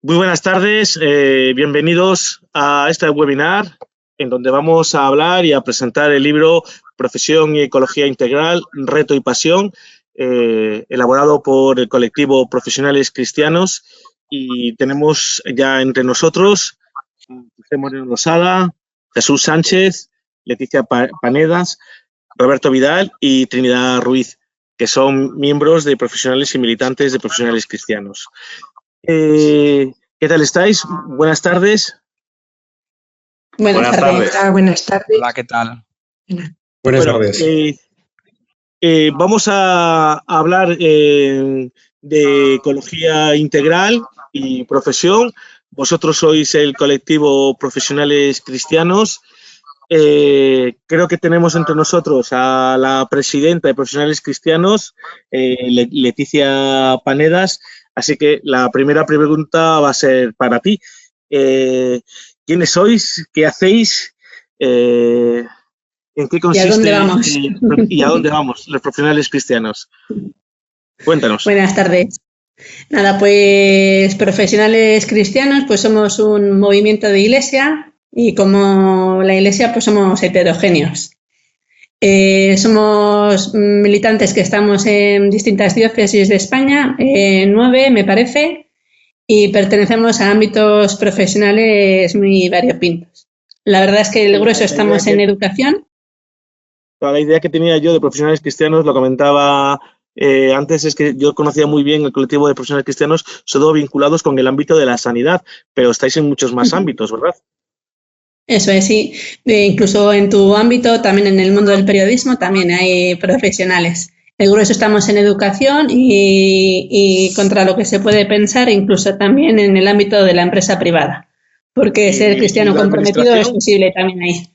Muy buenas tardes, bienvenidos a este webinar en donde vamos a hablar y a presentar el libro Profesión y Ecología Integral, Reto y Pasión, elaborado por el colectivo Profesionales Cristianos, y tenemos ya entre nosotros José Moreno Losada, Jesús Sánchez, Leticia Panedas, Roberto Vidal y Trinidad Ruiz, que son miembros de Profesionales y militantes de Profesionales Cristianos. ¿Qué tal estáis? Buenas tardes. Buenas tardes. Buenas tardes. Hola, ¿qué tal? Buenas tardes. Vamos a hablar de ecología integral y profesión. Vosotros sois el colectivo Profesionales Cristianos. Creo que tenemos entre nosotros a la presidenta de Profesionales Cristianos, Leticia Panedas. Así que la primera pregunta va a ser para ti. ¿Quiénes sois? ¿Qué hacéis? ¿En qué consiste? ¿Y a dónde vamos? ¿Y a dónde vamos los Profesionales Cristianos? Cuéntanos. Buenas tardes. Nada, pues Profesionales Cristianos, pues somos un movimiento de iglesia y como la iglesia, pues somos heterogéneos. Somos militantes que estamos en distintas diócesis de España, 9 me parece, y pertenecemos a ámbitos profesionales muy variopintos. La verdad es que el grueso estamos en educación. La idea que tenía yo de Profesionales Cristianos, lo comentaba antes, es que yo conocía muy bien el colectivo de Profesionales Cristianos, solo vinculados con el ámbito de la sanidad, pero estáis en muchos más ámbitos, ¿verdad? Eso es, sí. Incluso en tu ámbito, también en el mundo del periodismo, también hay profesionales. El grueso estamos en educación y contra lo que se puede pensar, incluso también en el ámbito de la empresa privada, porque ser cristiano comprometido es posible también ahí.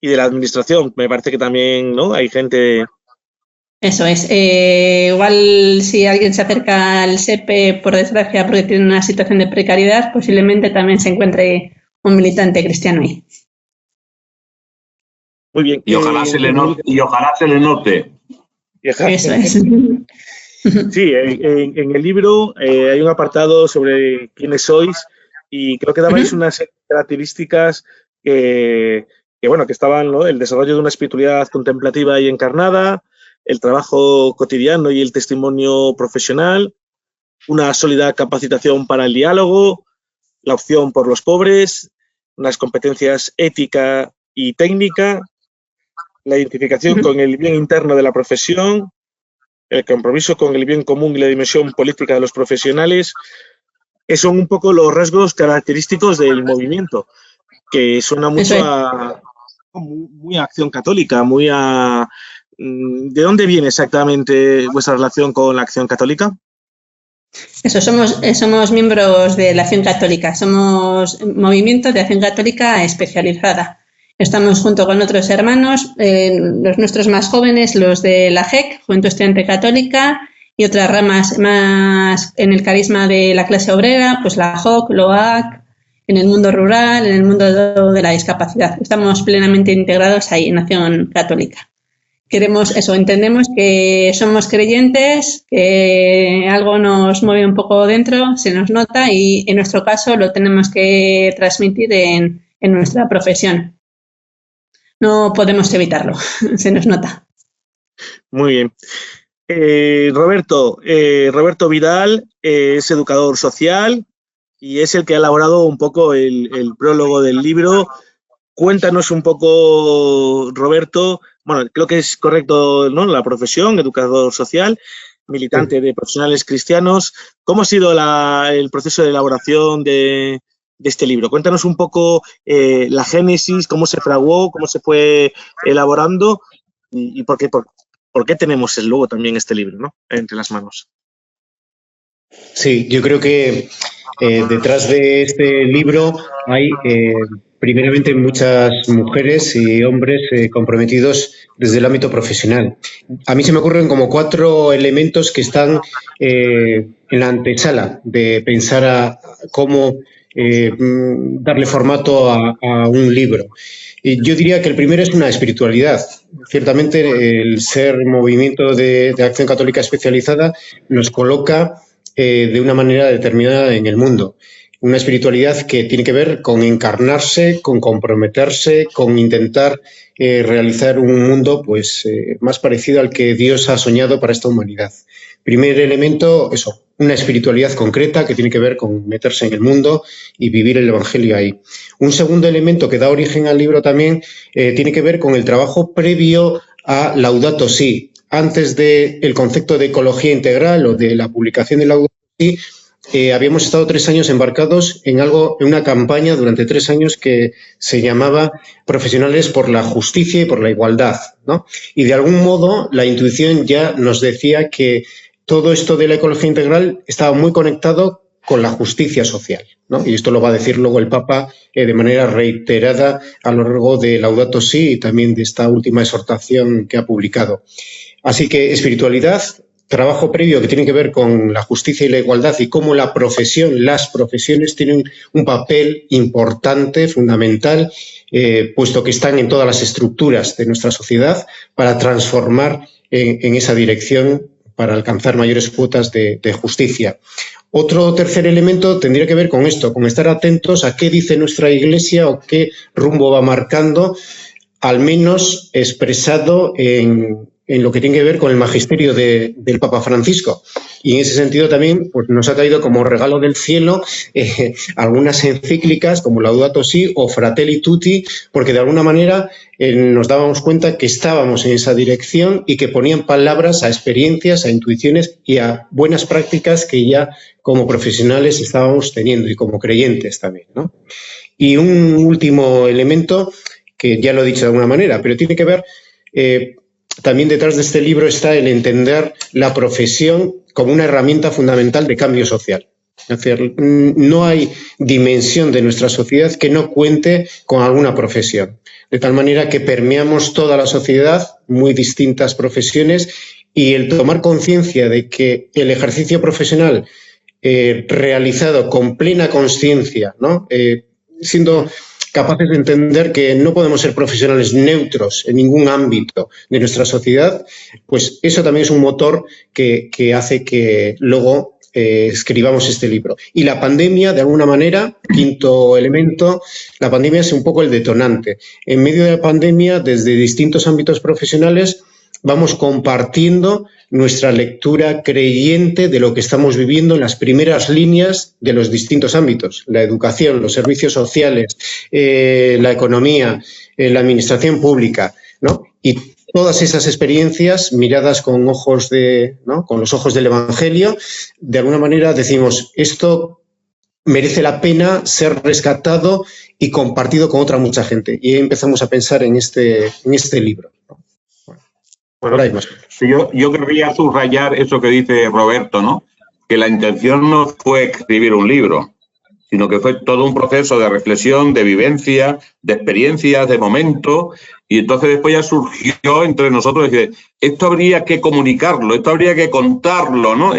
Y de la administración, me parece que también, ¿no? Hay gente... Eso es. Igual si alguien se acerca al SEPE, por desgracia, porque tiene una situación de precariedad, posiblemente también se encuentre un militante cristiano ahí. Muy bien. Y ojalá se le note. Eso es. Sí, en el libro hay un apartado sobre quiénes sois y creo que dabais unas características que estaban, ¿no? El desarrollo de una espiritualidad contemplativa y encarnada, el trabajo cotidiano y el testimonio profesional, una sólida capacitación para el diálogo, la opción por los pobres, unas competencias ética y técnica, la identificación con el bien interno de la profesión, el compromiso con el bien común y la dimensión política de los profesionales. Esos son un poco los rasgos característicos del movimiento, que suena mucho muy a Acción Católica, muy a... ¿De dónde viene exactamente vuestra relación con la Acción Católica? Eso, somos miembros de la Acción Católica, somos movimiento de Acción Católica especializada. Estamos junto con otros hermanos, los nuestros más jóvenes, los de la JEC, Juventud Estudiante Católica, y otras ramas más en el carisma de la clase obrera, pues la JOC, LOAC, en el mundo rural, en el mundo de la discapacidad. Estamos plenamente integrados ahí en Acción Católica. Queremos eso, entendemos que somos creyentes, que algo nos mueve un poco dentro, se nos nota y en nuestro caso lo tenemos que transmitir en nuestra profesión. No podemos evitarlo, se nos nota. Muy bien. Roberto Vidal es educador social y es el que ha elaborado un poco el prólogo del libro. Cuéntanos un poco, Roberto. Bueno, creo que es correcto, ¿no? La profesión, educador social, militante de Profesionales Cristianos. ¿Cómo ha sido el proceso de elaboración de este libro? Cuéntanos un poco la génesis, cómo se fraguó, cómo se fue elaborando y por qué tenemos luego también este libro, ¿no? Entre las manos. Sí, yo creo que detrás de este libro hay primeramente muchas mujeres y hombres comprometidos desde el ámbito profesional. A mí se me ocurren como 4 elementos que están en la antesala de pensar a cómo darle formato a un libro. Y yo diría que el primero es una espiritualidad. Ciertamente el ser movimiento de Acción Católica especializada nos coloca de una manera determinada en el mundo. Una espiritualidad que tiene que ver con encarnarse, con comprometerse, con intentar realizar un mundo pues, más parecido al que Dios ha soñado para esta humanidad. Primer elemento, eso, una espiritualidad concreta que tiene que ver con meterse en el mundo y vivir el Evangelio ahí. Un segundo elemento que da origen al libro también tiene que ver con el trabajo previo a Laudato Si. Antes del concepto de ecología integral o de la publicación de Laudato Si, habíamos estado 3 años embarcados en una campaña durante 3 años que se llamaba Profesionales por la Justicia y por la Igualdad, ¿no? Y de algún modo la intuición ya nos decía que todo esto de la ecología integral estaba muy conectado con la justicia social, ¿no? Y esto lo va a decir luego el Papa de manera reiterada a lo largo de Laudato Si y también de esta última exhortación que ha publicado. Así que espiritualidad, trabajo previo que tiene que ver con la justicia y la igualdad y cómo las profesiones tienen un papel importante, fundamental, puesto que están en todas las estructuras de nuestra sociedad para transformar en esa dirección para alcanzar mayores cuotas de justicia. Otro tercer elemento tendría que ver con esto, con estar atentos a qué dice nuestra Iglesia o qué rumbo va marcando, al menos expresado en lo que tiene que ver con el magisterio del Papa Francisco. Y en ese sentido también pues, nos ha caído como regalo del cielo algunas encíclicas como Laudato Si o Fratelli Tutti, porque de alguna manera nos dábamos cuenta que estábamos en esa dirección y que ponían palabras a experiencias, a intuiciones y a buenas prácticas que ya como profesionales estábamos teniendo y como creyentes también, ¿no? Y un último elemento, que ya lo he dicho de alguna manera, pero tiene que ver... también detrás de este libro está el entender la profesión como una herramienta fundamental de cambio social. Es decir, no hay dimensión de nuestra sociedad que no cuente con alguna profesión. De tal manera que permeamos toda la sociedad, muy distintas profesiones, y el tomar conciencia de que el ejercicio profesional realizado con plena conciencia, ¿no? Siendo capaces de entender que no podemos ser profesionales neutros en ningún ámbito de nuestra sociedad, pues eso también es un motor que hace que luego escribamos este libro. Y la pandemia, de alguna manera, quinto elemento, la pandemia es un poco el detonante. En medio de la pandemia, desde distintos ámbitos profesionales, vamos compartiendo nuestra lectura creyente de lo que estamos viviendo en las primeras líneas de los distintos ámbitos, la educación, los servicios sociales, la economía, la administración pública, ¿no? Y todas esas experiencias miradas con ojos ¿no? Con los ojos del Evangelio, de alguna manera decimos, esto merece la pena ser rescatado y compartido con otra mucha gente. Y ahí empezamos a pensar en este libro, ¿no? Bueno, yo querría subrayar eso que dice Roberto, ¿no? Que la intención no fue escribir un libro, sino que fue todo un proceso de reflexión, de vivencia, de experiencias, de momentos, y entonces después ya surgió entre nosotros decir, esto habría que comunicarlo, esto habría que contarlo, ¿no?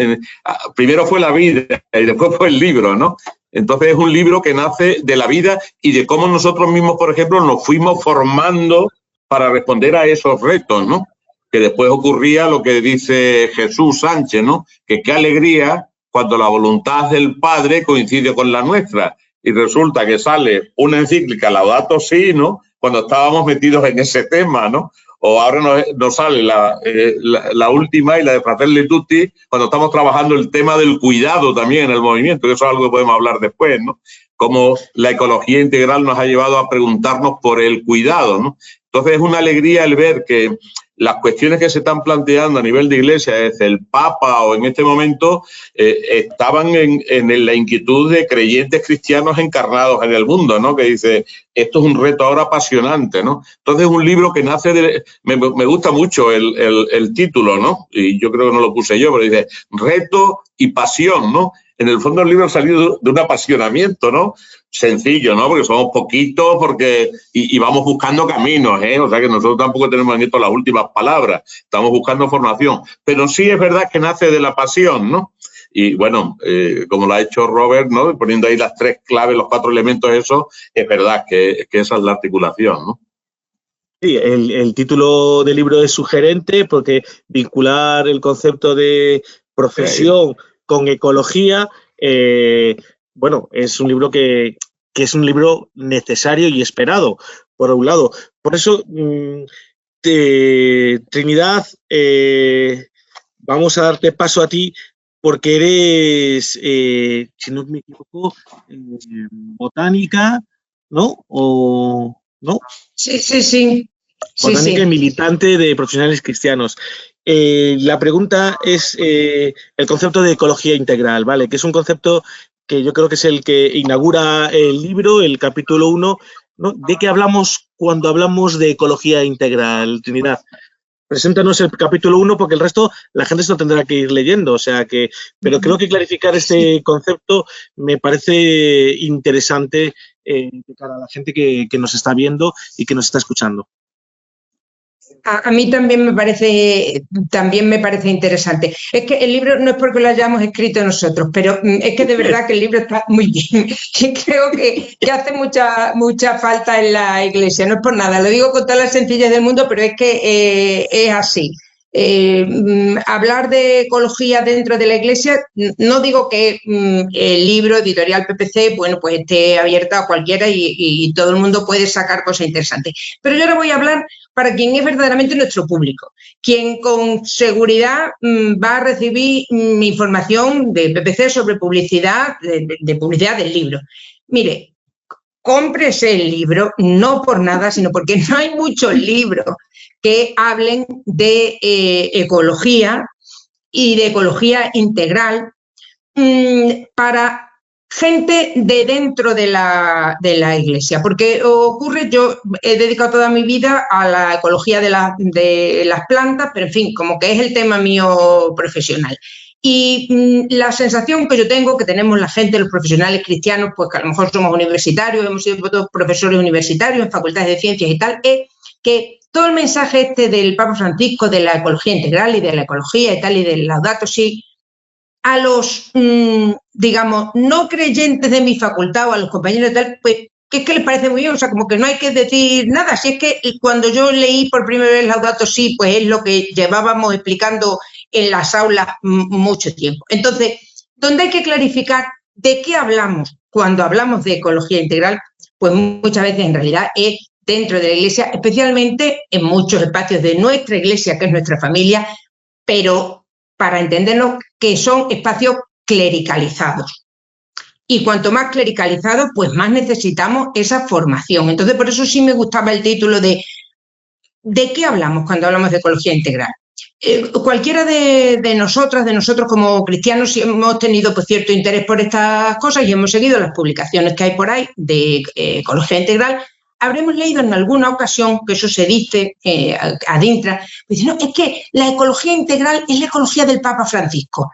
Primero fue la vida y después fue el libro, ¿no? Entonces es un libro que nace de la vida y de cómo nosotros mismos, por ejemplo, nos fuimos formando para responder a esos retos, ¿no? Que después ocurría lo que dice Jesús Sánchez, ¿no? Que qué alegría cuando la voluntad del Padre coincide con la nuestra. Y resulta que sale una encíclica, Laudato Si, ¿no? Cuando estábamos metidos en ese tema, ¿no? O ahora nos sale la última y la de Fratelli Tutti, cuando estamos trabajando el tema del cuidado también en el movimiento, que eso es algo que podemos hablar después, ¿no? Cómo la ecología integral nos ha llevado a preguntarnos por el cuidado, ¿no? Entonces es una alegría el ver que las cuestiones que se están planteando a nivel de iglesia desde el Papa o en este momento estaban en la inquietud de creyentes cristianos encarnados en el mundo, ¿no? Que dice, esto es un reto ahora apasionante, ¿no? Entonces es un libro que nace de... Me gusta mucho el título, ¿no? Y yo creo que no lo puse yo, pero dice, reto y pasión, ¿no? En el fondo el libro ha salido de un apasionamiento, ¿no? Sencillo, ¿no? Porque somos poquitos y vamos buscando caminos, ¿eh? O sea que nosotros tampoco tenemos en esto las últimas palabras, estamos buscando formación. Pero sí es verdad que nace de la pasión, ¿no? Y bueno, como lo ha hecho Robert, ¿no? Poniendo ahí las 3 claves, los 4 elementos, eso, es verdad que esa es la articulación, ¿no? Sí, el título del libro es sugerente porque vincular el concepto de profesión con ecología, bueno, es un libro que es un libro necesario y esperado, por un lado. Por eso, Trinidad, vamos a darte paso a ti, porque eres, si no me equivoco, botánica, ¿no? ¿O no? Sí. Botánica y militante de Profesionales Cristianos. La pregunta es el concepto de ecología integral, ¿vale? Que es un concepto que yo creo que es el que inaugura el libro, el capítulo 1, ¿no? ¿De qué hablamos cuando hablamos de ecología integral, Trinidad? Preséntanos el capítulo 1 porque el resto la gente se lo tendrá que ir leyendo, o sea que, pero creo que clarificar este concepto me parece interesante de cara a la gente que nos está viendo y que nos está escuchando. A mí también me parece interesante. Es que el libro no es porque lo hayamos escrito nosotros, pero es que de verdad que el libro está muy bien. Y creo que hace mucha falta en la Iglesia. No es por nada, lo digo con toda la sencillez del mundo, pero es que es así. Hablar de ecología dentro de la Iglesia, no digo que el libro editorial PPC, bueno, pues esté abierto a cualquiera y todo el mundo puede sacar cosas interesantes. Pero yo ahora voy a hablar para quien es verdaderamente nuestro público, quien con seguridad va a recibir información de PPC sobre publicidad, de publicidad del libro. Mire, cómprese el libro, no por nada, sino porque no hay muchos libros que hablen de ecología y de ecología integral para gente de dentro de la Iglesia, porque ocurre, yo he dedicado toda mi vida a la ecología de las plantas, pero en fin, como que es el tema mío profesional. Y la sensación que yo tengo, que tenemos la gente, los profesionales cristianos, pues que a lo mejor somos universitarios, hemos sido todos profesores universitarios en facultades de ciencias y tal, es que todo el mensaje del Papa Francisco de la ecología integral y de la ecología y tal, y del Laudato Si, a los, digamos, no creyentes de mi facultad o a los compañeros de tal, pues que es que les parece muy bien, o sea, como que no hay que decir nada. Si es que cuando yo leí por primera vez Laudato Si, pues es lo que llevábamos explicando en las aulas mucho tiempo. Entonces, donde hay que clarificar de qué hablamos cuando hablamos de ecología integral, pues muchas veces en realidad es dentro de la Iglesia, especialmente en muchos espacios de nuestra Iglesia, que es nuestra familia, pero para entenderlo, que son espacios clericalizados. Y cuanto más clericalizados, pues más necesitamos esa formación. Entonces, por eso sí me gustaba el título de qué hablamos cuando hablamos de ecología integral. Cualquiera de nosotros como cristianos, hemos tenido pues, cierto interés por estas cosas y hemos seguido las publicaciones que hay por ahí de ecología integral. Habremos leído en alguna ocasión, que eso se dice ad intra, pues, no, es que la ecología integral es la ecología del Papa Francisco,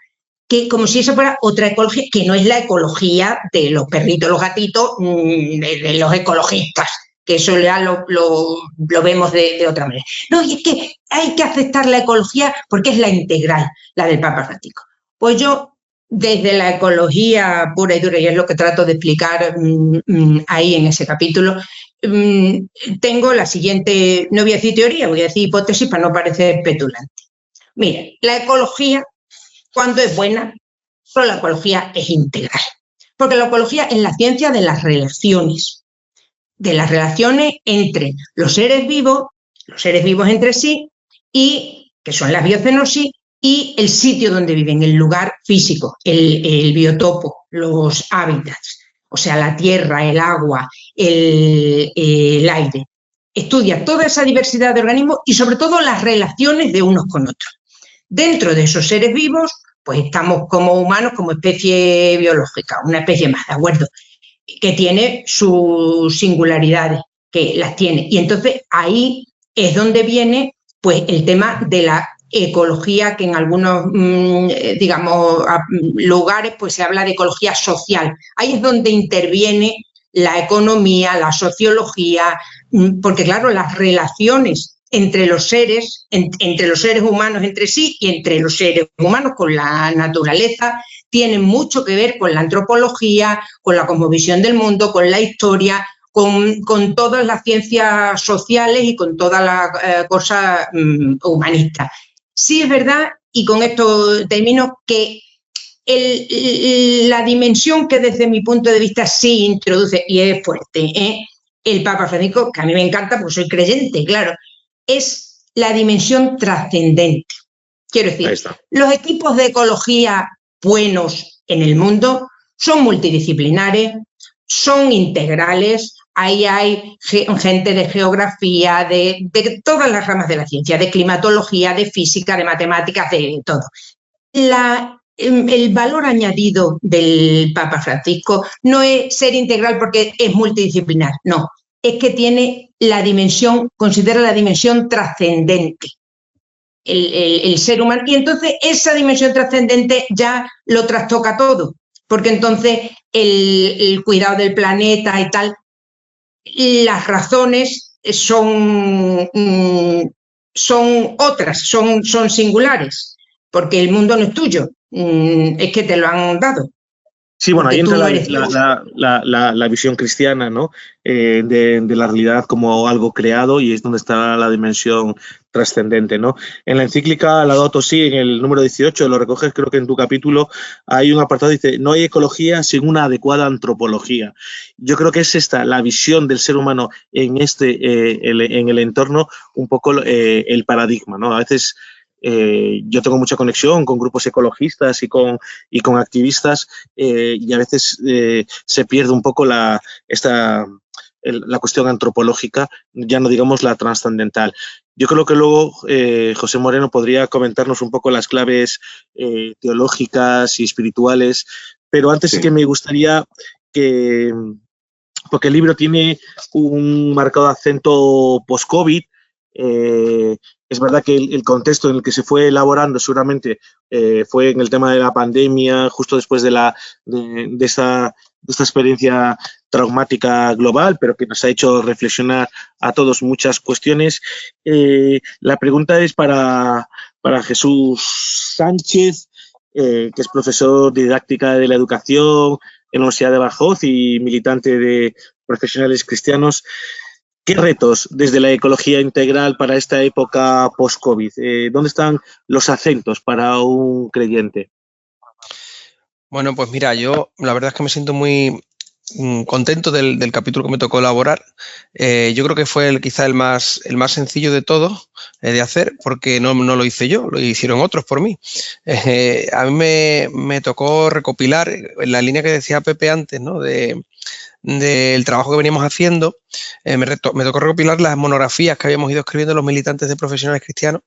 que como si eso fuera otra ecología, que no es la ecología de los perritos, los gatitos, de los ecologistas, que eso ya lo vemos de otra manera. No, y es que hay que aceptar la ecología porque es la integral, la del Papa Francisco. Pues yo, desde la ecología pura y dura, y es lo que trato de explicar ahí en ese capítulo, tengo la siguiente, no voy a decir teoría, voy a decir hipótesis para no parecer petulante. Mire, la ecología, cuando es buena, solo la ecología es integral. Porque la ecología es la ciencia de las relaciones entre los seres vivos entre sí, y que son las biocenosis, y el sitio donde viven, el lugar físico, el biotopo, los hábitats. O sea, la tierra, el agua, el aire. Estudia toda esa diversidad de organismos y sobre todo las relaciones de unos con otros. Dentro de esos seres vivos, pues estamos como humanos, como especie biológica, una especie más, ¿de acuerdo? Que tiene sus singularidades, que las tiene. Y entonces ahí es donde viene pues el tema de la ecología, que en algunos, digamos, lugares pues se habla de ecología social. Ahí es donde interviene la economía, la sociología, porque claro, las relaciones entre los seres humanos entre sí y entre los seres humanos con la naturaleza tienen mucho que ver con la antropología, con la cosmovisión del mundo, con la historia, con todas las ciencias sociales y con todas las cosas humanistas. Sí es verdad, y con esto termino, que la dimensión que desde mi punto de vista sí introduce, y es fuerte, el Papa Francisco, que a mí me encanta porque soy creyente, claro, es la dimensión trascendente. Quiero decir, los equipos de ecología buenos en el mundo son multidisciplinares, son integrales, ahí hay gente de geografía, de todas las ramas de la ciencia, de climatología, de física, de matemáticas, de todo. El valor añadido del Papa Francisco no es ser integral porque es multidisciplinar, no, es que tiene la dimensión, considera la dimensión trascendente. El ser humano, y entonces esa dimensión trascendente ya lo trastoca todo, porque entonces el cuidado del planeta y tal, las razones son otras, son singulares, porque el mundo no es tuyo, es que te lo han dado. Sí, bueno, ahí entra la visión cristiana, ¿no? De la realidad como algo creado, y es donde está la dimensión trascendente, ¿no? En la encíclica Laudato Si, en el número 18, lo recoges creo que en tu capítulo, hay un apartado que dice: no hay ecología sin una adecuada antropología. Yo creo que es esta la visión del ser humano en en el entorno, un poco el paradigma, ¿no? A veces yo tengo mucha conexión con grupos ecologistas y con activistas, y a veces se pierde un poco la cuestión antropológica, ya no digamos la trascendental. Yo creo que luego José Moreno podría comentarnos un poco las claves teológicas y espirituales, pero antes sí que me gustaría porque el libro tiene un marcado acento post-COVID. Es verdad que el contexto en el que se fue elaborando seguramente fue en el tema de la pandemia, justo después de esta experiencia traumática global, pero que nos ha hecho reflexionar a todos muchas cuestiones. La pregunta es para Jesús Sánchez, que es profesor de didáctica de la educación en la Universidad de Badajoz y militante de Profesionales Cristianos. ¿Qué retos desde la ecología integral para esta época post-COVID? ¿Dónde están los acentos para un creyente? Bueno, pues mira, yo la verdad es que me siento muy contento del capítulo que me tocó elaborar. Yo creo que fue quizá el más sencillo de todos de hacer, porque no lo hice yo, lo hicieron otros por mí. A mí me tocó recopilar, en la línea que decía Pepe antes, ¿no? Del trabajo que veníamos haciendo, me tocó recopilar las monografías que habíamos ido escribiendo los militantes de Profesionales Cristianos,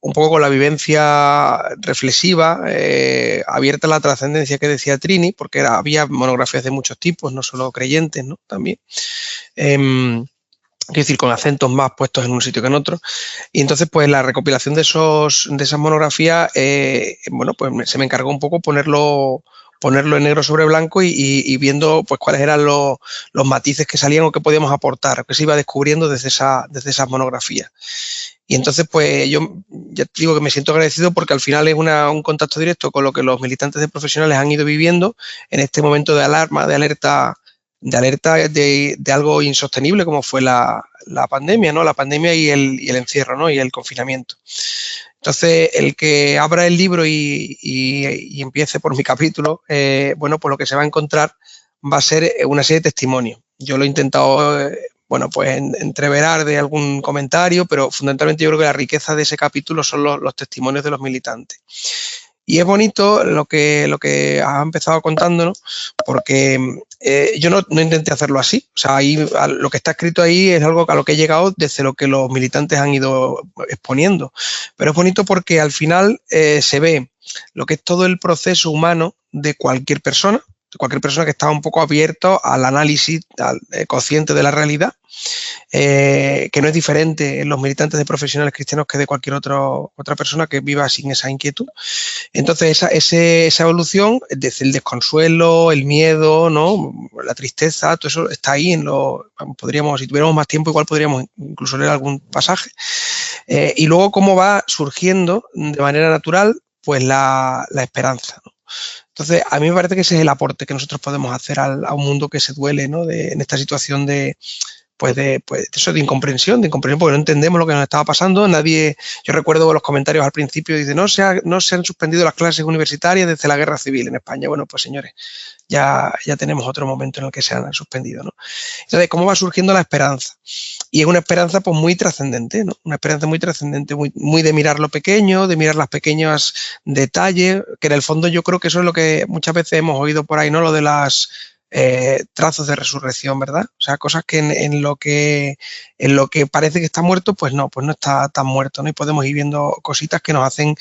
un poco con la vivencia reflexiva, abierta a la trascendencia que decía Trini, porque había monografías de muchos tipos, no solo creyentes, ¿no? También. Quiero decir, con acentos más puestos en un sitio que en otro. Y entonces, pues la recopilación de esas monografías, bueno, pues se me encargó un poco ponerlo en negro sobre blanco y viendo pues cuáles eran los matices que salían o que podíamos aportar, que se iba descubriendo desde esas monografías. Y entonces, pues yo ya te digo que me siento agradecido porque al final es un contacto directo con lo que los militantes de Profesionales han ido viviendo en este momento de alarma, de alerta de algo insostenible como fue la pandemia, ¿no? La pandemia y el encierro, ¿no? Y el confinamiento. Entonces, el que abra el libro y empiece por mi capítulo, bueno, pues lo que se va a encontrar va a ser una serie de testimonios. Yo lo he intentado, bueno, pues entreverar de algún comentario, pero fundamentalmente yo creo que la riqueza de ese capítulo son los testimonios de los militantes. Y es bonito lo que ha empezado contándonos, porque yo no intenté hacerlo así. O sea, ahí, lo que está escrito ahí es algo a lo que he llegado desde lo que los militantes han ido exponiendo. Pero es bonito porque al final se ve lo que es todo el proceso humano de cualquier persona que está un poco abierto al análisis consciente de la realidad, que no es diferente en los militantes de Profesionales Cristianos que de cualquier otra persona que viva sin esa inquietud. Entonces, esa evolución, desde el desconsuelo, el miedo, ¿no? La tristeza, todo eso está ahí podríamos, si tuviéramos más tiempo, igual podríamos incluso leer algún pasaje. Y luego cómo va surgiendo de manera natural pues la esperanza, ¿no? Entonces, a mí me parece que ese es el aporte que nosotros podemos hacer a un mundo que se duele, ¿no? En esta situación de de incomprensión, porque no entendemos lo que nos estaba pasando. Yo recuerdo los comentarios al principio, dice, no se han suspendido las clases universitarias desde la guerra civil en España. Bueno, pues señores, ya tenemos otro momento en el que se han suspendido, ¿no? Entonces, ¿cómo va surgiendo la esperanza? Y es una esperanza pues muy trascendente, ¿no? Una esperanza muy trascendente, muy de mirar lo pequeño, de mirar las pequeños detalles, que en el fondo yo creo que eso es lo que muchas veces hemos oído por ahí, ¿no? Lo de las trazos de resurrección, ¿verdad? O sea, cosas que en lo que parece que está muerto, pues no está tan muerto, ¿no? Y podemos ir viendo cositas que nos hacen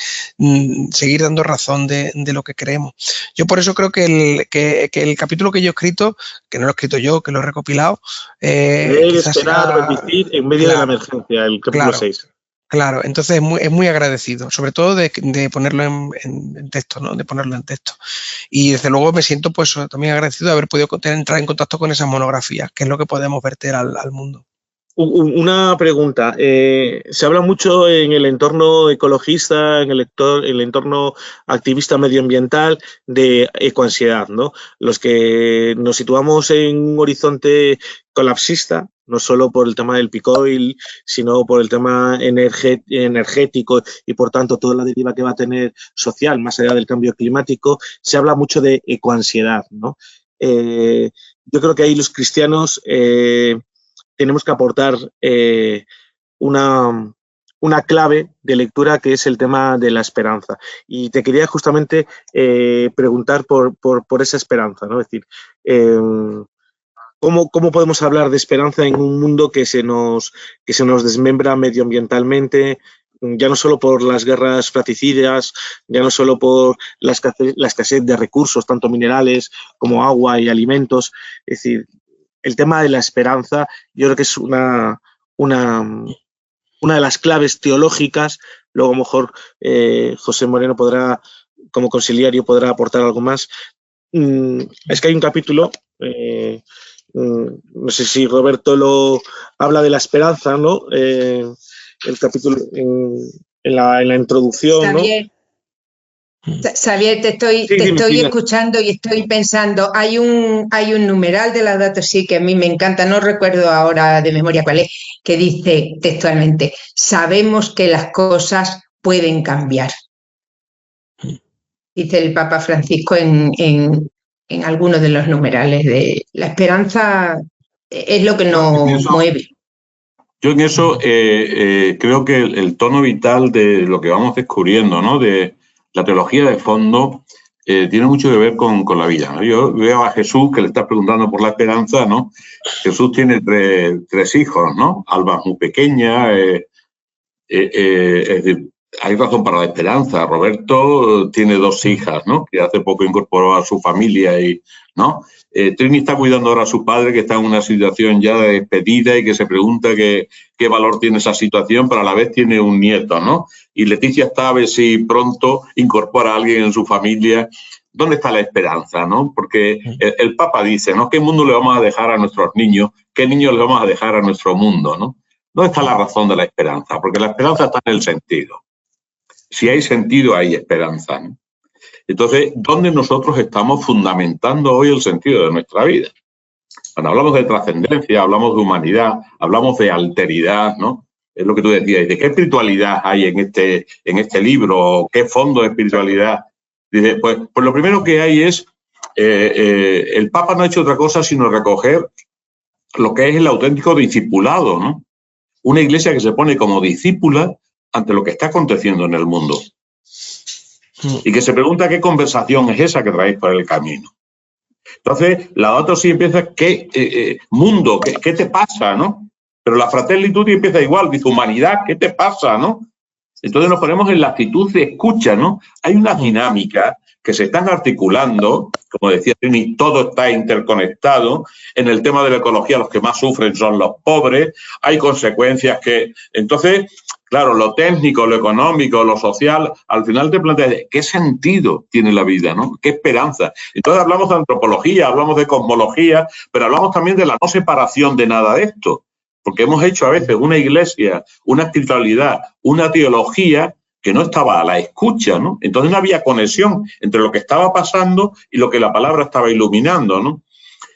seguir dando razón de lo que creemos. Yo por eso creo que el capítulo que yo he escrito, que no lo he escrito yo, que lo he recopilado, esperar, resistir en medio de la emergencia, el capítulo 6. Claro, entonces es muy agradecido, sobre todo de ponerlo en texto, ¿no? De ponerlo en texto. Y desde luego me siento pues también agradecido de haber podido entrar en contacto con esas monografías, que es lo que podemos verter al mundo. Una pregunta. Se habla mucho en el entorno ecologista, en el entorno activista medioambiental, de ecoansiedad, ¿no? Los que nos situamos en un horizonte colapsista, no solo por el tema del peak oil, sino por el tema energético y, por tanto, toda la deriva que va a tener social, más allá del cambio climático, se habla mucho de ecoansiedad, ¿no? Yo creo que ahí los cristianos tenemos que aportar una clave de lectura, que es el tema de la esperanza. Y te quería justamente preguntar por esa esperanza, ¿no? Es decir, ¿cómo podemos hablar de esperanza en un mundo que se nos desmembra medioambientalmente, ya no solo por las guerras fratricidas, ya no solo por la escasez de recursos, tanto minerales como agua y alimentos? Es decir, el tema de la esperanza yo creo que es una de las claves teológicas. Luego a lo mejor José Moreno como conciliario, podrá aportar algo más. Es que hay un capítulo, no sé si Roberto lo habla de la esperanza, ¿no? El capítulo en la introducción, Xavier, ¿no? Xavier, te estoy escuchando y estoy pensando, hay un numeral de Laudato Si que a mí me encanta, no recuerdo ahora de memoria cuál es, que dice textualmente: sabemos que las cosas pueden cambiar. Dice el Papa Francisco en algunos de los numerales de la esperanza, es lo que nos mueve. Yo en eso creo que el tono vital de lo que vamos descubriendo, ¿no? De la teología de fondo tiene mucho que ver con la vida, ¿no? Yo veo a Jesús, que le está preguntando por la esperanza, ¿no? Jesús tiene tres hijos, ¿no? Alba es muy pequeña, es decir, hay razón para la esperanza. Roberto tiene 2 hijas, ¿no? Que hace poco incorporó a su familia, ¿no? Trini está cuidando ahora a su padre, que está en una situación ya de despedida y que se pregunta qué valor tiene esa situación, pero a la vez tiene un nieto, ¿no? Y Leticia está a ver si pronto incorpora a alguien en su familia. ¿Dónde está la esperanza, no? Porque el Papa dice, ¿no? ¿Qué mundo le vamos a dejar a nuestros niños? ¿Qué niños le vamos a dejar a nuestro mundo, no? ¿Dónde está la razón de la esperanza? Porque la esperanza está en el sentido. Si hay sentido, hay esperanza, ¿no? Entonces, ¿dónde nosotros estamos fundamentando hoy el sentido de nuestra vida? Cuando hablamos de trascendencia, hablamos de humanidad, hablamos de alteridad, ¿no? Es lo que tú decías. ¿De qué espiritualidad hay en este libro? ¿Qué fondo de espiritualidad? Dice, pues lo primero que hay es, el Papa no ha hecho otra cosa sino recoger lo que es el auténtico discipulado, ¿no? Una iglesia que se pone como discípula ante lo que está aconteciendo en el mundo. Y que se pregunta qué conversación es esa que traéis por el camino. Entonces, Laudato Si empieza, ¿qué mundo? ¿Qué te pasa, no? Pero la Fratelli Tutti empieza igual, dice, humanidad, ¿qué te pasa, no? Entonces nos ponemos en la actitud de escucha, ¿no? Hay una dinámica que se están articulando, como decía Trini, todo está interconectado. En el tema de la ecología los que más sufren son los pobres, hay consecuencias que... Entonces, claro, lo técnico, lo económico, lo social, al final te planteas, ¿qué sentido tiene la vida, no? ¿Qué esperanza? Entonces hablamos de antropología, hablamos de cosmología, pero hablamos también de la no separación de nada de esto. Porque hemos hecho a veces una iglesia, una espiritualidad, una teología que no estaba a la escucha, ¿no? Entonces no había conexión entre lo que estaba pasando y lo que la palabra estaba iluminando, ¿no?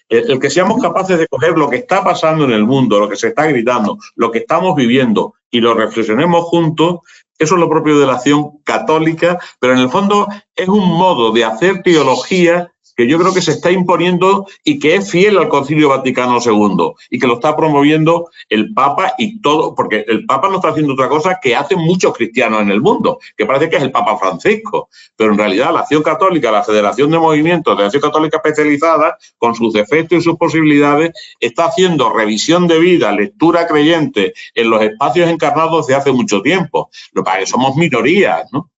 El que seamos capaces de coger lo que está pasando en el mundo, lo que se está gritando, lo que estamos viviendo y lo reflexionemos juntos, eso es lo propio de la acción católica, pero en el fondo es un modo de hacer teología que yo creo que se está imponiendo y que es fiel al Concilio Vaticano II y que lo está promoviendo el Papa y todo, porque el Papa no está haciendo otra cosa que hacen muchos cristianos en el mundo, que parece que es el Papa Francisco, pero en realidad la Acción Católica, la Federación de Movimientos de Acción Católica Especializada, con sus defectos y sus posibilidades, está haciendo revisión de vida, lectura creyente en los espacios encarnados de hace mucho tiempo. Lo que pasa es que somos minorías, ¿no?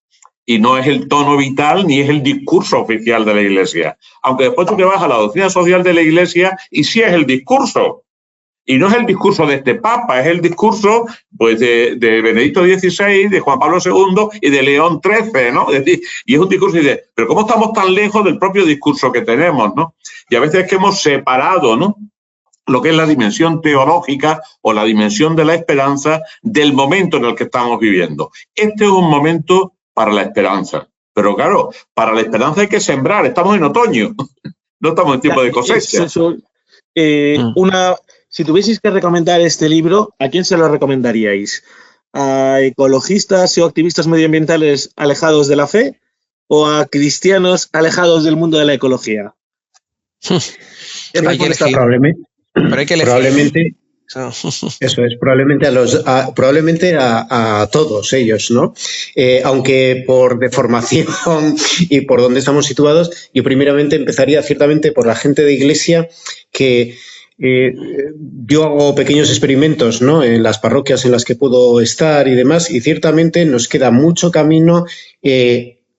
Y no es el tono vital ni es el discurso oficial de la Iglesia. Aunque después tú te vas a la doctrina social de la Iglesia y sí es el discurso. Y no es el discurso de este Papa, es el discurso pues de Benedicto XVI, de Juan Pablo II y de León XIII, ¿no? Es decir, y es un discurso y dice, pero ¿cómo estamos tan lejos del propio discurso que tenemos, ¿no? Y a veces es que hemos separado, ¿no?, lo que es la dimensión teológica o la dimensión de la esperanza del momento en el que estamos viviendo. Este es un momento para la esperanza. Pero claro, para la esperanza hay que sembrar. Estamos en otoño, no estamos en tiempo de cosecha. Si tuvieseis que recomendar este libro, ¿a quién se lo recomendaríais? ¿A ecologistas o activistas medioambientales alejados de la fe o a cristianos alejados del mundo de la ecología? Hay que elegir. Probablemente eso es, probablemente a todos ellos, ¿no? Aunque por deformación y por donde estamos situados, yo primeramente empezaría ciertamente por la gente de Iglesia que yo hago pequeños experimentos, ¿no?, en las parroquias en las que puedo estar y demás, y ciertamente nos queda mucho camino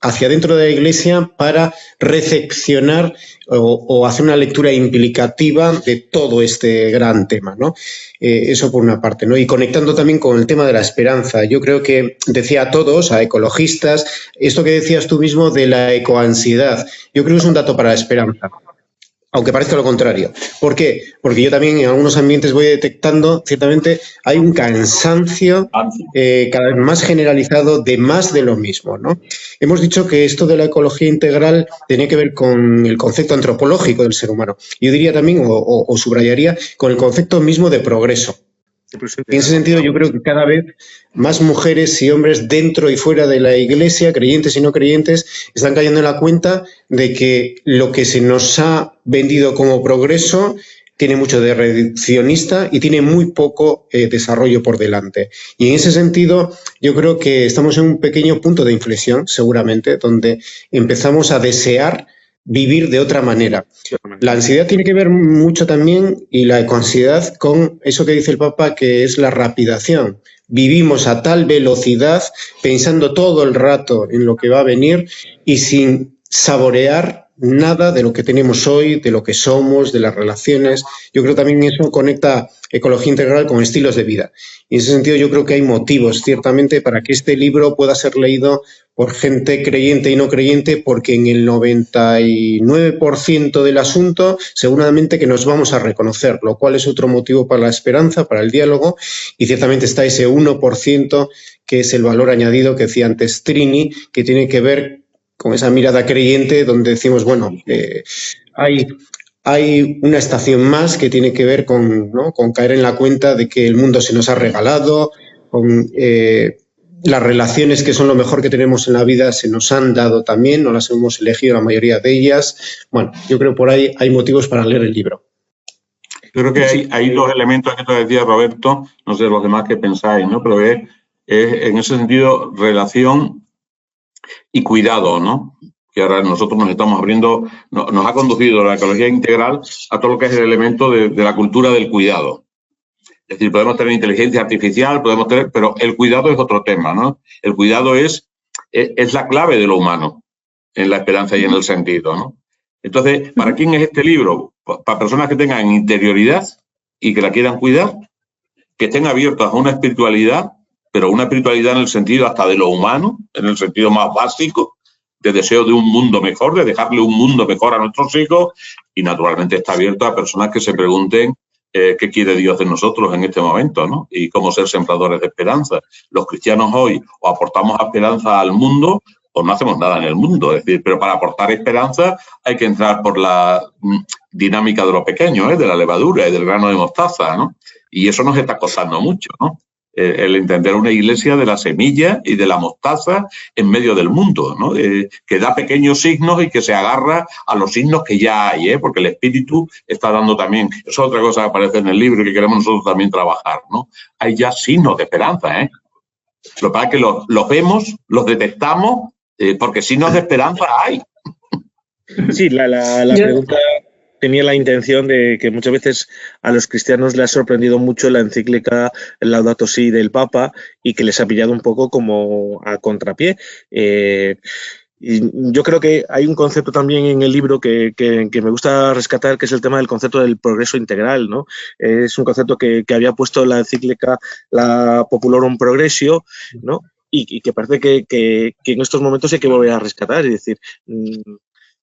hacia dentro de la Iglesia para recepcionar o hacer una lectura implicativa de todo este gran tema, ¿no? Eso por una parte, ¿no? Y conectando también con el tema de la esperanza. Yo creo que decía a todos, a ecologistas, esto que decías tú mismo de la ecoansiedad, yo creo que es un dato para la esperanza. Aunque parezca lo contrario. ¿Por qué? Porque yo también en algunos ambientes voy detectando, ciertamente, hay un cansancio cada vez más generalizado de más de lo mismo, ¿no? Hemos dicho que esto de la ecología integral tenía que ver con el concepto antropológico del ser humano. Yo diría también, o subrayaría, con el concepto mismo de progreso. En ese sentido, yo creo que cada vez más mujeres y hombres dentro y fuera de la Iglesia, creyentes y no creyentes, están cayendo en la cuenta de que lo que se nos ha vendido como progreso tiene mucho de reduccionista y tiene muy poco desarrollo por delante. Y en ese sentido, yo creo que estamos en un pequeño punto de inflexión, seguramente, donde empezamos a desear vivir de otra manera. La ansiedad tiene que ver mucho también, y la ecoansiedad, con eso que dice el Papa, que es la rapidación. Vivimos a tal velocidad, pensando todo el rato en lo que va a venir y sin saborear nada de lo que tenemos hoy, de lo que somos, de las relaciones. Yo creo también eso conecta ecología integral con estilos de vida. Y en ese sentido yo creo que hay motivos, ciertamente, para que este libro pueda ser leído por gente creyente y no creyente, porque en el 99% del asunto seguramente que nos vamos a reconocer, lo cual es otro motivo para la esperanza, para el diálogo, y ciertamente está ese 1% que es el valor añadido que decía antes Trini, que tiene que ver con esa mirada creyente donde decimos, bueno, hay una estación más que tiene que ver con, ¿no?, con caer en la cuenta de que el mundo se nos ha regalado, con las relaciones que son lo mejor que tenemos en la vida se nos han dado también, no las hemos elegido la mayoría de ellas. Bueno, yo creo que por ahí hay motivos para leer el libro. Yo creo que hay dos elementos que te decía Roberto, no sé los demás que pensáis, ¿no? Pero es en ese sentido relación y cuidado, ¿no? Que ahora nosotros nos estamos abriendo, nos ha conducido la ecología integral a todo lo que es el elemento de la cultura del cuidado. Es decir, podemos tener inteligencia artificial, pero el cuidado es otro tema, ¿no? El cuidado es la clave de lo humano, en la esperanza y en el sentido, ¿no? Entonces, ¿para quién es este libro? Para personas que tengan interioridad y que la quieran cuidar, que estén abiertas a una espiritualidad, pero una espiritualidad en el sentido hasta de lo humano, en el sentido más básico, de deseo de un mundo mejor, de dejarle un mundo mejor a nuestros hijos, y naturalmente está abierto a personas que se pregunten qué quiere Dios de nosotros en este momento, ¿no? Y cómo ser sembradores de esperanza. Los cristianos hoy o aportamos esperanza al mundo o no hacemos nada en el mundo. Es decir, pero para aportar esperanza hay que entrar por la dinámica de lo pequeño, de la levadura y del grano de mostaza, ¿no? Y eso nos está costando mucho, ¿no? El entender una iglesia de la semilla y de la mostaza en medio del mundo, ¿no? Que da pequeños signos y que se agarra a los signos que ya hay, porque el espíritu está dando también, eso es otra cosa que aparece en el libro y que queremos nosotros también trabajar, ¿no? Hay ya signos de esperanza, Lo que pasa es que los vemos, los detectamos, porque signos de esperanza hay. Sí, la pregunta tenía la intención de que muchas veces a los cristianos les ha sorprendido mucho la encíclica Laudato Si del Papa y que les ha pillado un poco como a contrapié. Y yo creo que hay un concepto también en el libro que me gusta rescatar, que es el tema del concepto del progreso integral, ¿no? Es un concepto que había puesto la encíclica la Populorum Progressio, ¿no? Y que parece que en estos momentos hay que volver a rescatar, es decir,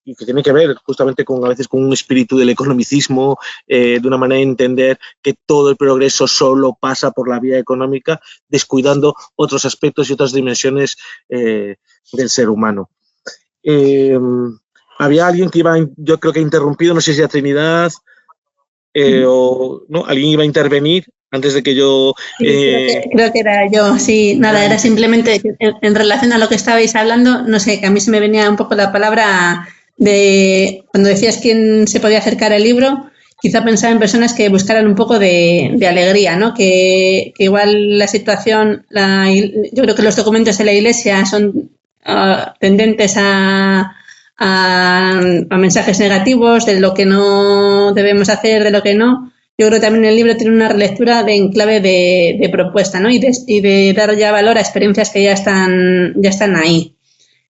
y que tiene que ver justamente a veces con un espíritu del economicismo, de una manera de entender que todo el progreso solo pasa por la vía económica, descuidando otros aspectos y otras dimensiones del ser humano. Había alguien que yo creo que ha interrumpido, no sé si a Trinidad o no, alguien iba a intervenir antes de que yo... Creo que era yo, sí, nada, era simplemente en relación a lo que estabais hablando, no sé, que a mí se me venía un poco la palabra de cuando decías quién se podía acercar al libro, quizá pensaba en personas que buscaran un poco de alegría, ¿no? Que igual la situación, yo creo que los documentos de la Iglesia son tendentes a mensajes negativos de lo que no debemos hacer, de lo que no. Yo creo que también el libro tiene una relectura en clave de propuesta, ¿no? Y de dar ya valor a experiencias que ya están ahí.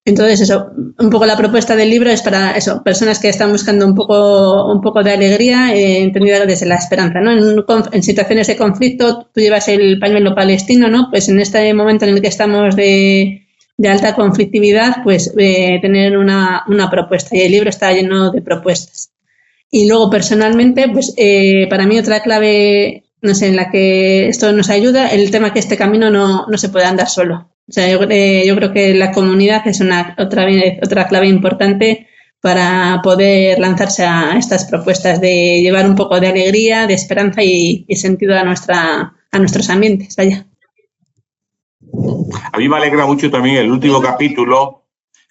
Entonces, eso, un poco la propuesta del libro es para eso, personas que están buscando un poco de alegría, entendida desde la esperanza, ¿no? En situaciones de conflicto, tú llevas el pañuelo palestino, ¿no? Pues en este momento en el que estamos de alta conflictividad, pues tener una propuesta. Y el libro está lleno de propuestas. Y luego, personalmente, pues para mí otra clave, no sé, en la que esto nos ayuda, el tema que este camino no se puede andar solo. O sea, yo creo que la comunidad es otra clave importante para poder lanzarse a estas propuestas de llevar un poco de alegría, de esperanza y sentido a nuestros ambientes. Vaya. A mí me alegra mucho también el último capítulo,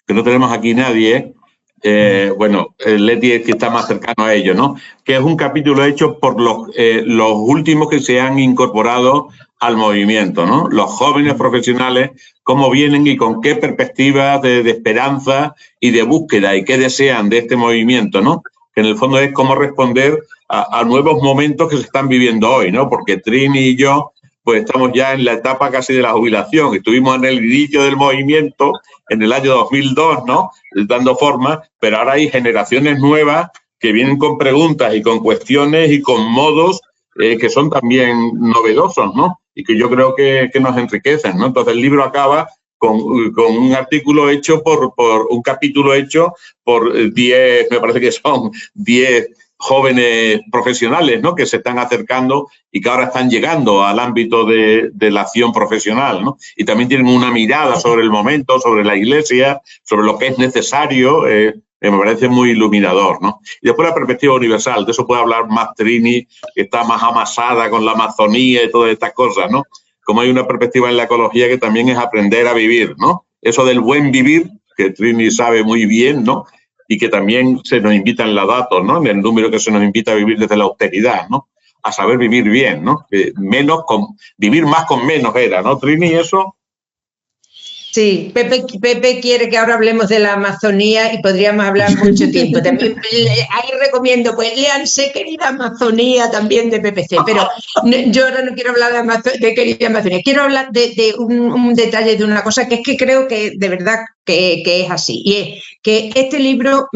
que no tenemos aquí nadie, Leti es que está más cercano a ello, ¿no? Que es un capítulo hecho por los últimos que se han incorporado al movimiento, ¿no? Los jóvenes profesionales, cómo vienen y con qué perspectivas de esperanza y de búsqueda y qué desean de este movimiento, ¿no? Que en el fondo es cómo responder a nuevos momentos que se están viviendo hoy, ¿no? Porque Trini y yo, pues estamos ya en la etapa casi de la jubilación. Estuvimos en el inicio del movimiento en el año 2002, ¿no? Dando forma, pero ahora hay generaciones nuevas que vienen con preguntas y con cuestiones y con modos que son también novedosos, ¿no? Y que yo creo que nos enriquecen, ¿no? Entonces el libro acaba con un artículo hecho por un capítulo hecho por 10, me parece que son 10 jóvenes profesionales, ¿no? Que se están acercando y que ahora están llegando al ámbito de la acción profesional, ¿no? Y también tienen una mirada sobre el momento, sobre la Iglesia, sobre lo que es necesario, me parece muy iluminador, ¿no? Y después la perspectiva universal, de eso puede hablar más Trini, que está más amasada con la Amazonía y todas estas cosas, ¿no? Como hay una perspectiva en la ecología que también es aprender a vivir, ¿no? Eso del buen vivir, que Trini sabe muy bien, ¿no? Y que también se nos invita en la datos, ¿no? En el número que se nos invita a vivir desde la austeridad, ¿no? A saber vivir bien, ¿no? Vivir más con menos era, ¿no, Trini, eso? Sí, Pepe quiere que ahora hablemos de la Amazonía y podríamos hablar mucho tiempo. También ahí recomiendo, pues léanse Querida Amazonía también de PPC, pero yo ahora no quiero hablar de Querida Amazonía, quiero hablar de un detalle, de una cosa que es que creo que de verdad que es así, y es que este libro,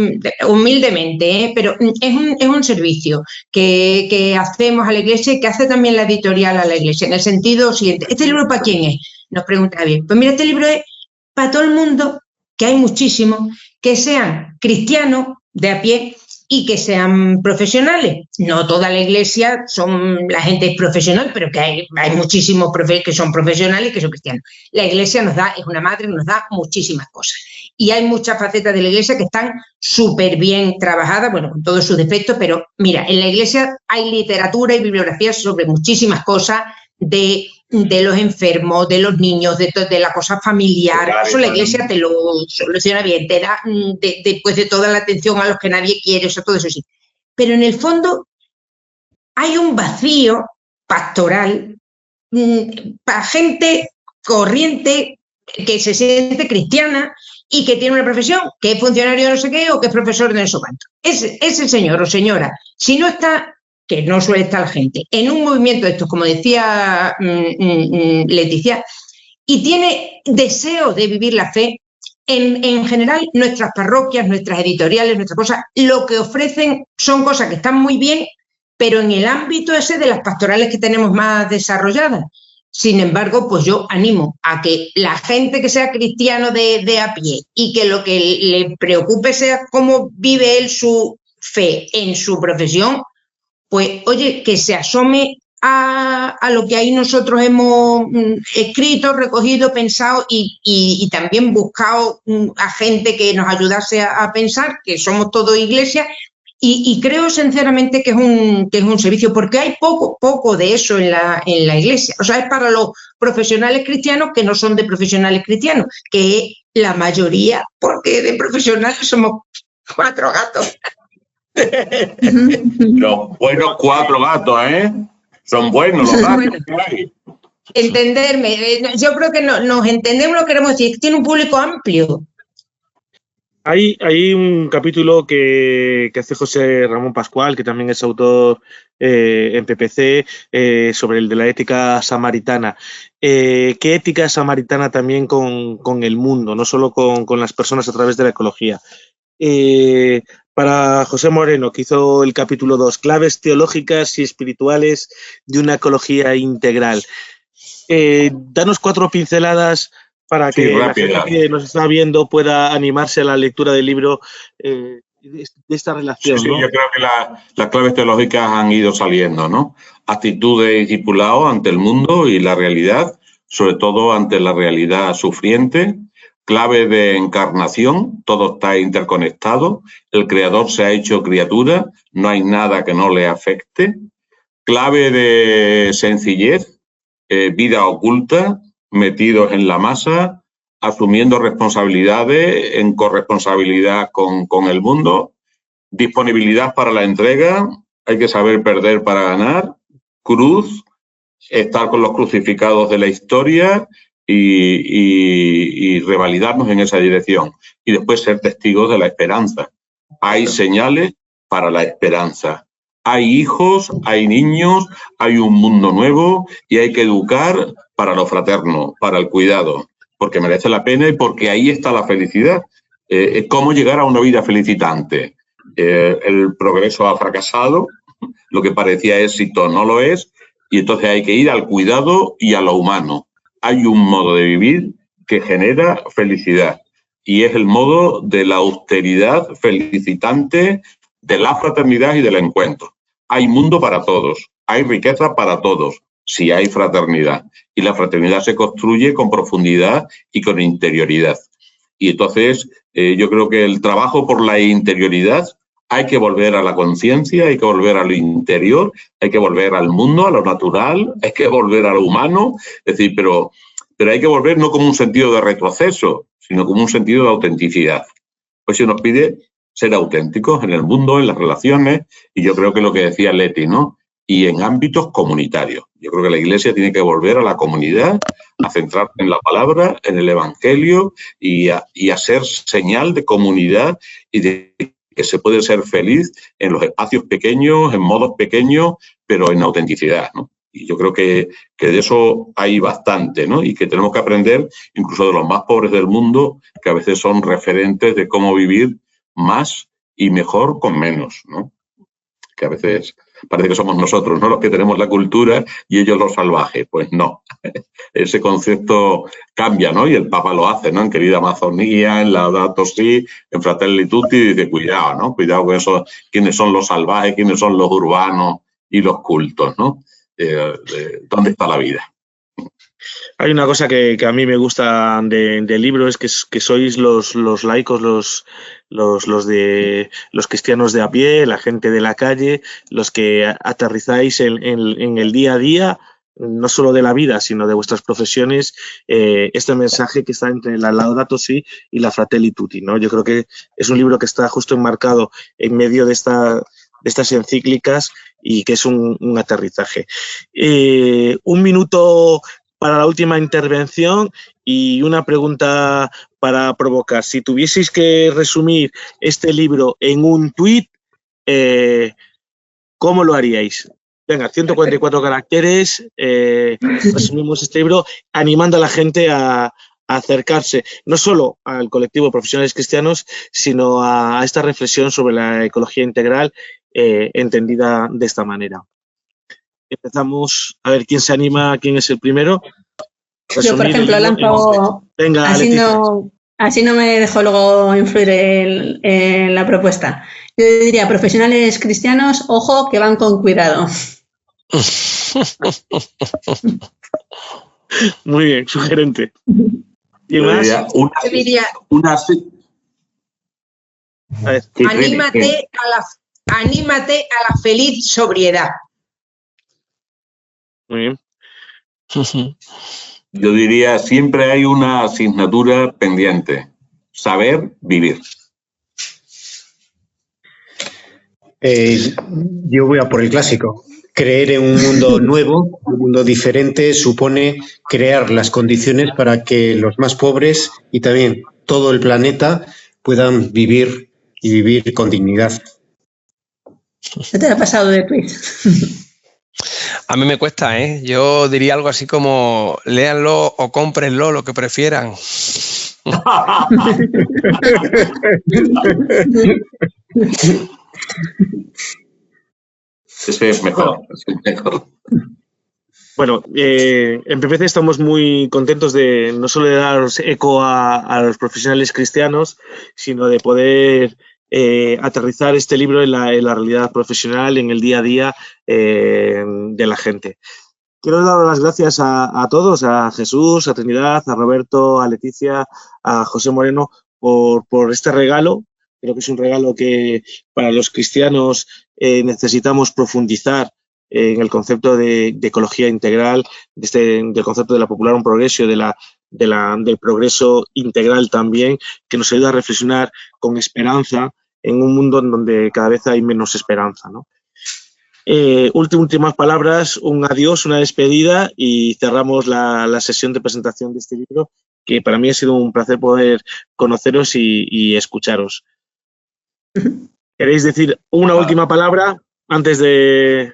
humildemente, pero es un servicio que hacemos a la Iglesia y que hace también la editorial a la Iglesia, en el sentido siguiente. ¿Este libro para quién es? Nos pregunta bien. Pues mira, este libro es para todo el mundo, que hay muchísimos, que sean cristianos de a pie y que sean profesionales. No toda la Iglesia la gente es profesional, pero que hay muchísimos que son profesionales y que son cristianos. La Iglesia es una madre, nos da muchísimas cosas. y hay muchas facetas de la Iglesia que están súper bien trabajadas, bueno, con todos sus defectos, pero mira, en la Iglesia hay literatura y bibliografía sobre muchísimas cosas de los enfermos, de los niños, de la cosa familiar. Claro, eso la Iglesia te lo soluciona bien, te da después de toda la atención a los que nadie quiere, eso, todo eso sí. Pero en el fondo hay un vacío pastoral para gente corriente que se siente cristiana y que tiene una profesión, que es funcionario de no sé qué o que es profesor de no sé cuánto. Ese señor o señora, si no está, que no suele estar la gente, en un movimiento de estos, como decía Leticia, y tiene deseo de vivir la fe, en general nuestras parroquias, nuestras editoriales, nuestras cosas, lo que ofrecen son cosas que están muy bien, pero en el ámbito ese de las pastorales que tenemos más desarrolladas. Sin embargo, pues yo animo a que la gente que sea cristiano de a pie y que lo que le preocupe sea cómo vive él su fe en su profesión, pues oye, que se asome a lo que ahí nosotros hemos escrito, recogido, pensado y también buscado a gente que nos ayudase a pensar, que somos todos iglesia. Y creo sinceramente que es un servicio, porque hay poco de eso en la Iglesia. O sea, es para los profesionales cristianos que no son de profesionales cristianos, que es la mayoría, porque de profesionales somos 4 gatos. Los buenos 4 gatos, ¿eh? Son buenos los gatos. Bueno, entenderme, yo creo que nos entendemos lo que queremos decir, tiene un público amplio. Hay un capítulo que hace José Ramón Pascual, que también es autor en PPC, sobre el de la ética samaritana. ¿Qué ética samaritana también con el mundo, no solo con las personas a través de la ecología? Para José Moreno, que hizo el capítulo 2, claves teológicas y espirituales de una ecología integral. Danos 4 pinceladas para que la gente que nos está viendo pueda animarse a la lectura del libro de esta relación. Sí, ¿no? Yo creo que las claves teológicas han ido saliendo, ¿no? Actitud de discipulado ante el mundo y la realidad, sobre todo ante la realidad sufriente. Clave de encarnación, todo está interconectado, el creador se ha hecho criatura, no hay nada que no le afecte. Clave de sencillez, vida oculta, metidos en la masa, asumiendo responsabilidades en corresponsabilidad con el mundo, disponibilidad para la entrega, hay que saber perder para ganar, cruz, estar con los crucificados de la historia y revalidarnos en esa dirección. Y después ser testigos de la esperanza. Hay señales para la esperanza. Hay hijos, hay niños, hay un mundo nuevo y hay que educar para lo fraterno, para el cuidado, porque merece la pena y porque ahí está la felicidad. ¿Cómo llegar a una vida felicitante? El progreso ha fracasado, lo que parecía éxito no lo es, y entonces hay que ir al cuidado y a lo humano. Hay un modo de vivir que genera felicidad y es el modo de la austeridad felicitante, de la fraternidad y del encuentro. Hay mundo para todos, hay riqueza para todos, si hay fraternidad. Y la fraternidad se construye con profundidad y con interioridad. Y entonces yo creo que el trabajo por la interioridad, hay que volver a la conciencia, hay que volver a lo interior, hay que volver al mundo, a lo natural, hay que volver a lo humano. Es decir, pero hay que volver no como un sentido de retroceso, sino como un sentido de autenticidad. Pues se nos pide ser auténticos en el mundo, en las relaciones, y yo creo que lo que decía Leti, ¿no? Y en ámbitos comunitarios. Yo creo que la Iglesia tiene que volver a la comunidad, a centrarse en la palabra, en el Evangelio y a ser señal de comunidad y de que se puede ser feliz en los espacios pequeños, en modos pequeños, pero en autenticidad, ¿no? Y yo creo que de eso hay bastante, ¿no? Y que tenemos que aprender incluso de los más pobres del mundo, que a veces son referentes de cómo vivir más y mejor con menos, ¿no? Que a veces parece que somos nosotros, ¿no?, los que tenemos la cultura y ellos los salvajes. Pues no. Ese concepto cambia, ¿no? Y el Papa lo hace, ¿no? En Querida Amazonía, en Laudato Si, en Fratelli Tutti, dice, cuidado, ¿no? Cuidado con eso, quiénes son los salvajes, quiénes son los urbanos y los cultos, ¿no? ¿Dónde está la vida? Hay una cosa que a mí me gusta del libro, es que sois los laicos, los cristianos de a pie, la gente de la calle, los que aterrizáis en el día a día, no solo de la vida, sino de vuestras profesiones, este mensaje que está entre la Laudato Si y la Fratelli Tutti, ¿no? Yo creo que es un libro que está justo enmarcado en medio de estas encíclicas y que es un aterrizaje. Un minuto para la última intervención y una pregunta para provocar. Si tuvieseis que resumir este libro en un tuit, ¿cómo lo haríais? Venga, 144 caracteres, resumimos este libro animando a la gente a acercarse no solo al colectivo de profesionales cristianos, sino a esta reflexión sobre la ecología integral entendida de esta manera. Empezamos a ver quién se anima, quién es el primero. Yo, por ejemplo, lanzo. Venga, así no me dejo luego influir en la propuesta. Yo diría, profesionales cristianos, ojo, que van con cuidado. Muy bien, sugerente. ¿Y más? Anímate a la feliz sobriedad. Muy bien. Yo diría, siempre hay una asignatura pendiente: saber vivir. Yo voy a por el clásico. Creer en un mundo nuevo, un mundo diferente, supone crear las condiciones para que los más pobres y también todo el planeta puedan vivir y vivir con dignidad. ¿Qué te ha pasado de tweet? A mí me cuesta, ¿eh? Yo diría algo así como: léanlo o cómprenlo, lo que prefieran. Ese es mejor. Bueno, en PPC estamos muy contentos de no solo de daros eco a los profesionales cristianos, sino de poder aterrizar este libro en la realidad profesional, en el día a día de la gente. Quiero dar las gracias a todos, a Jesús, a Trinidad, a Roberto, a Leticia, a José Moreno, por este regalo. Creo que es un regalo que para los cristianos necesitamos profundizar en el concepto de ecología integral, del concepto de la Popularum Progressio, del progreso integral también, que nos ayuda a reflexionar con esperanza en un mundo en donde cada vez hay menos esperanza, ¿no? Últimas palabras, un adiós, una despedida y cerramos la sesión de presentación de este libro, que para mí ha sido un placer poder conoceros y escucharos. ¿Queréis decir una última palabra antes de...?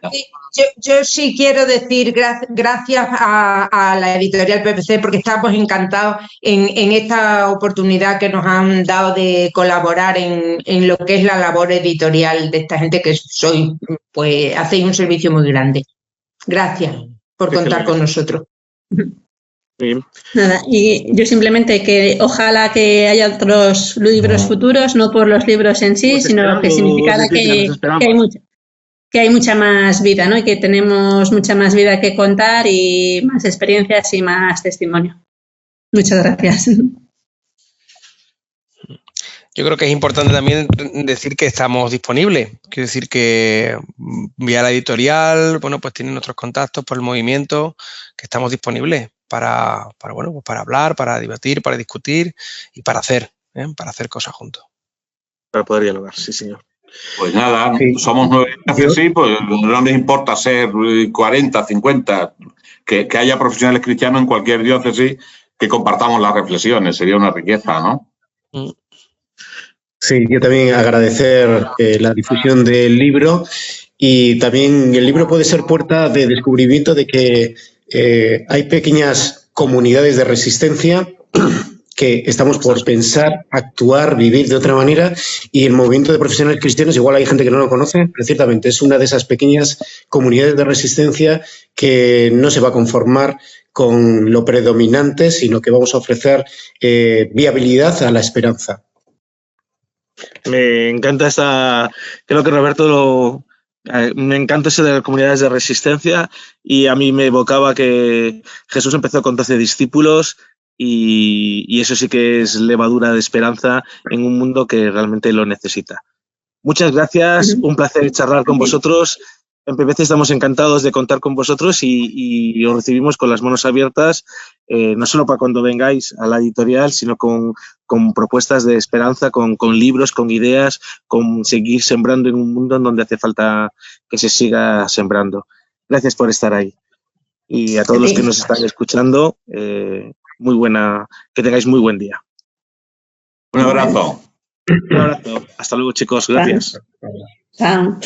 Yo sí quiero decir gracias a la editorial PPC, porque estamos encantados en esta oportunidad que nos han dado de colaborar en lo que es la labor editorial de esta gente que pues hacéis un servicio muy grande. Gracias por contar con nosotros. Bien. Nada, y yo simplemente que ojalá que haya otros libros futuros, no por los libros en sí, sino que significara que hay mucha más vida, ¿no? Y que tenemos mucha más vida que contar y más experiencias y más testimonio. Muchas gracias. Yo creo que es importante también decir que estamos disponibles. Quiero decir que vía la editorial, bueno, pues tienen nuestros contactos por el movimiento, que estamos disponibles para hablar, para debatir, para discutir y para hacer cosas juntos. Para poder dialogar, sí, señor. Pues nada, somos 9 sí, pues no les importa ser 40, 50, que haya profesionales cristianos en cualquier diócesis que compartamos las reflexiones, sería una riqueza, ¿no? Sí, yo también agradecer la difusión del libro, y también el libro puede ser puerta de descubrimiento de que hay pequeñas comunidades de resistencia que estamos por pensar, actuar, vivir de otra manera, y el movimiento de profesionales cristianos, igual hay gente que no lo conoce, pero ciertamente es una de esas pequeñas comunidades de resistencia que no se va a conformar con lo predominante, sino que vamos a ofrecer viabilidad a la esperanza. Me encanta creo que Roberto Me encanta eso de las comunidades de resistencia y a mí me evocaba que Jesús empezó con 12 discípulos y eso sí que es levadura de esperanza en un mundo que realmente lo necesita. Muchas gracias, un placer charlar con vosotros. En PPC estamos encantados de contar con vosotros y os recibimos con las manos abiertas, no solo para cuando vengáis a la editorial, sino con propuestas de esperanza, con libros, con ideas, con seguir sembrando en un mundo en donde hace falta que se siga sembrando. Gracias por estar ahí. Y a todos los que nos están escuchando, que tengáis muy buen día. Un abrazo. Un abrazo. Hasta luego, chicos. Gracias. Chao.